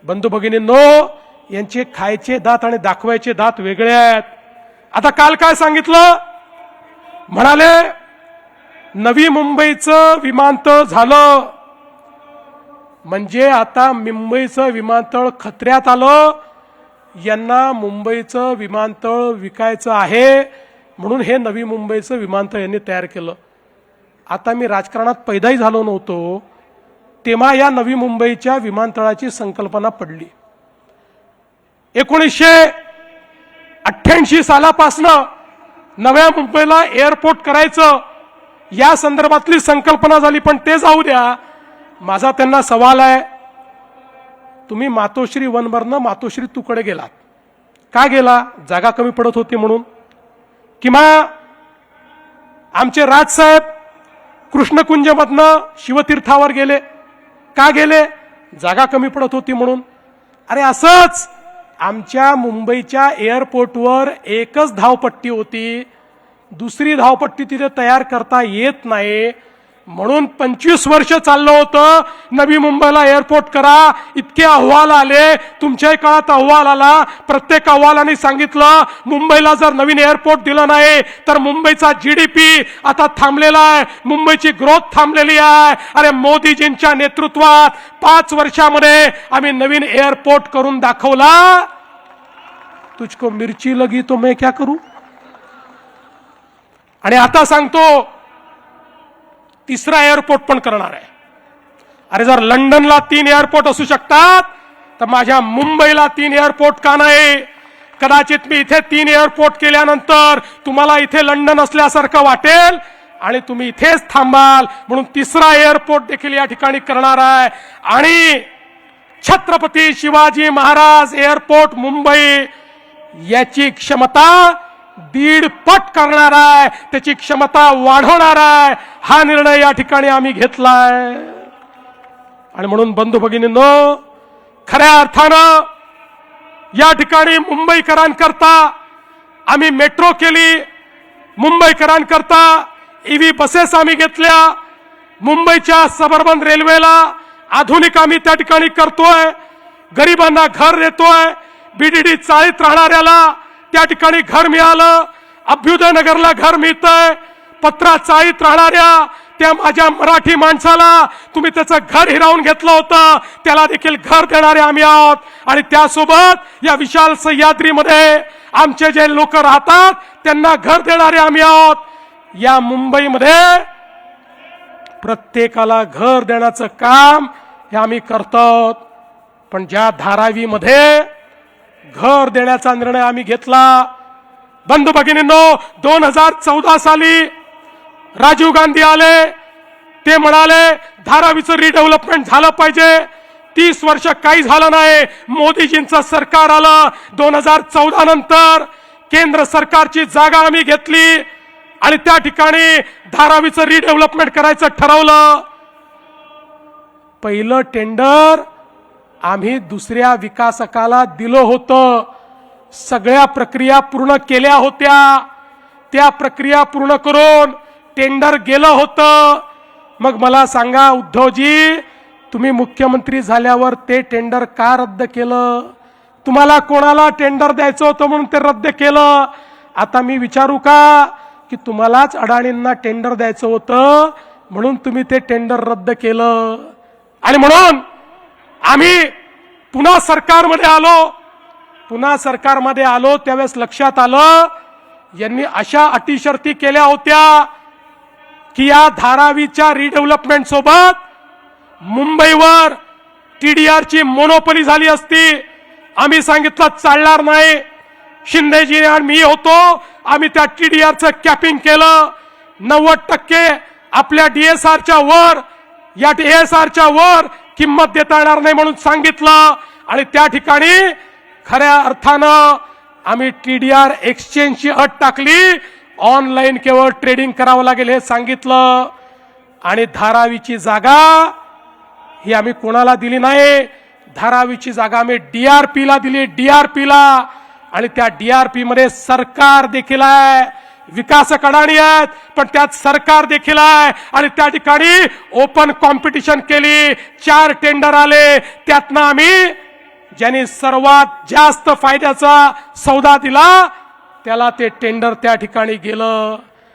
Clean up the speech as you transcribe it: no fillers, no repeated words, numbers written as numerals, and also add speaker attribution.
Speaker 1: बंधू भगिनींनो, यांचे खायचे दात आणि दाखवायचे दात वेगळे आहेत. आता काल काय सांगितलं, म्हणाले नवी मुंबईचं विमानतळ झालं म्हणजे आता मुंबईचं विमानतळ खतऱ्यात आलं. यांना मुंबईचं विमानतळ विकायचं आहे म्हणून हे नवी मुंबईचं विमानतळ यांनी तयार केलं. आता मी राजकारणात पैदाही झालो नव्हतो तेव्हा या नवी मुंबईच्या विमानतळाची संकल्पना पडली. 1988 सालापासनं नव्या मुंबईला एअरपोर्ट करायचं या संदर्भातली संकल्पना झाली. पण ते जाऊ द्या, माझा त्यांना सवाल आहे, तुम्ही मातोश्री वनवरनं मातोश्री तूकडे गेलात, का गेला? जागा कमी पडत होती म्हणून? किंवा आमचे राजसाहेब कृष्णकुंजमधनं शिवतीर्थावर गेले, का गेले? जागा कमी पडत होती म्हणून. अरे असंच आमच्या मुंबईच्या एअरपोर्टवर एकच धावपट्टी होती, दुसरी धावपट्टी तिथे तयार करता येत नाही म्हणून 25 वर्ष चाललं होतं नवी मुंबईला एअरपोर्ट करा. इतके अहवाल आले, तुमच्याही काळात अहवाल आला, प्रत्येक अहवालाने सांगितलं मुंबईला जर नवीन एअरपोर्ट दिलं नाही तर मुंबईचा जीडीपी आता थांबलेला आहे, मुंबईची ग्रोथ थांबलेली आहे. अरे मोदीजींच्या नेतृत्वात 5 वर्षामध्ये आम्ही नवीन एअरपोर्ट करून दाखवला. तुझको मिरची लगी तो मैं क्या करू? आणि आता सांगतो तिसरा एअरपोर्ट पण करणार आहे. अरे जर लंडनला 3 एअरपोर्ट असू शकतात तर माझ्या मुंबईला 3 एअरपोर्ट का नाही? कदाचित मी इथे 3 एअरपोर्ट केल्यानंतर तुम्हाला इथे लंडन असल्यासारखं वाटेल आणि तुम्ही इथेच थांबाल म्हणून तिसरा एअरपोर्ट देखील या ठिकाणी करणार आहे. आणि छत्रपती शिवाजी महाराज एअरपोर्ट मुंबई याची क्षमता 1.5 पट करणार आहे, त्याची क्षमता वाढवणार आहे. हा निर्णय या ठिकाणी आम्ही घेतलाय. आणि म्हणून बंधू भगिनींनो, खऱ्या अर्थानं या ठिकाणी मुंबईकरांकरता आम्ही मेट्रो केली, मुंबईकरांकरता ईव्ही बसेस आम्ही घेतल्या, मुंबईच्या सबअर्बन रेल्वेला आधुनिक आम्ही त्या ठिकाणी करतोय, गरिबांना घर देतोय, बीडीडी चाळीत राहणाऱ्याला त्या ठिकाणी घर मिळालं, अभ्युदय नगरला घर मिळतंय, पत्रा चाळीत राहणाऱ्या त्या माझ्या मराठी माणसाला तुम्ही त्याचं घर हिरावून घेतलं होतं त्याला देखील घर देणारे आम्ही आहोत. आणि त्यासोबत या विशाल सह्याद्रीमध्ये आमचे जे लोक राहतात त्यांना घर देणारे आम्ही आहोत. या मुंबईमध्ये प्रत्येकाला घर देण्याचं काम हे आम्ही करतो. पण ज्या धारावीमध्ये घर देण्याचा निर्णय आम्ही घेतला, बंधू भगिनींनो, 2014 साली राजीव गांधी आले, ते म्हणाले धारावीचं रिडेव्हलपमेंट झालं पाहिजे. 30 वर्ष काही झालं नाही. मोदीजींचं सरकार आलं, 2014 नंतर केंद्र सरकारची जागा आम्ही घेतली आणि त्या ठिकाणी धारावीचं रिडेव्हलपमेंट करायचं ठरवलं. पहिलं टेंडर आम्ही दुसऱ्या विकासकाला दिलं होतं. सगळ्या प्रक्रिया पूर्ण केल्या होत्या. त्या प्रक्रिया पूर्ण करून टेंडर गेलं होतं. मग मला सांगा उद्धवजी, तुम्ही मुख्यमंत्री झाल्यावर ते टेंडर का रद्द केलं? तुम्हाला कोणाला टेंडर द्यायचं होतं म्हणून ते रद्द केलं. आता मी विचारू का की तुम्हालाच अडाणींना टेंडर द्यायचं होतं म्हणून तुम्ही ते टेंडर रद्द केलं? आणि म्हणून आम्ही पुन्हा सरकारमध्ये आलो त्यावेळेस लक्षात आलं यांनी अशा अटी शर्ती केल्या होत्या की या धारावीच्या रिडेव्हलपमेंट सोबत मुंबईवर टीडीआरची मोनोपोली झाली असती. आम्ही सांगितलं चालणार नाही. शिंदेजी आणि मी होतो, आम्ही त्या टीडीआरचं कॅपिंग केलं. 90% आपल्या डीएसआरच्या वर, या डीएसआरच्या वर किंमत देता येणार नाही म्हणून सांगितलं. आणि त्या ठिकाणी खऱ्या अर्थानं आम्ही टीडीआर एक्सचेंजची अट टाकली, ऑनलाईन केवळ ट्रेडिंग करावं लागेल हे सांगितलं. आणि धारावीची जागा ही आम्ही कोणाला दिली नाही. धारावीची जागा आम्ही डीआरपीला दिली, डीआरपीला. आणि त्या डीआरपी मध्ये सरकार देखील आहे, विकासक अडाणी आहेत पण त्यात सरकार देखील आहे. आणि त्या ठिकाणी ओपन कॉम्पिटिशन केली, 4 टेंडर आले, त्यातनं आम्ही ज्यांनी सर्वात जास्त फायद्याचा सौदा दिला त्याला ते टेंडर त्या ठिकाणी गेलं.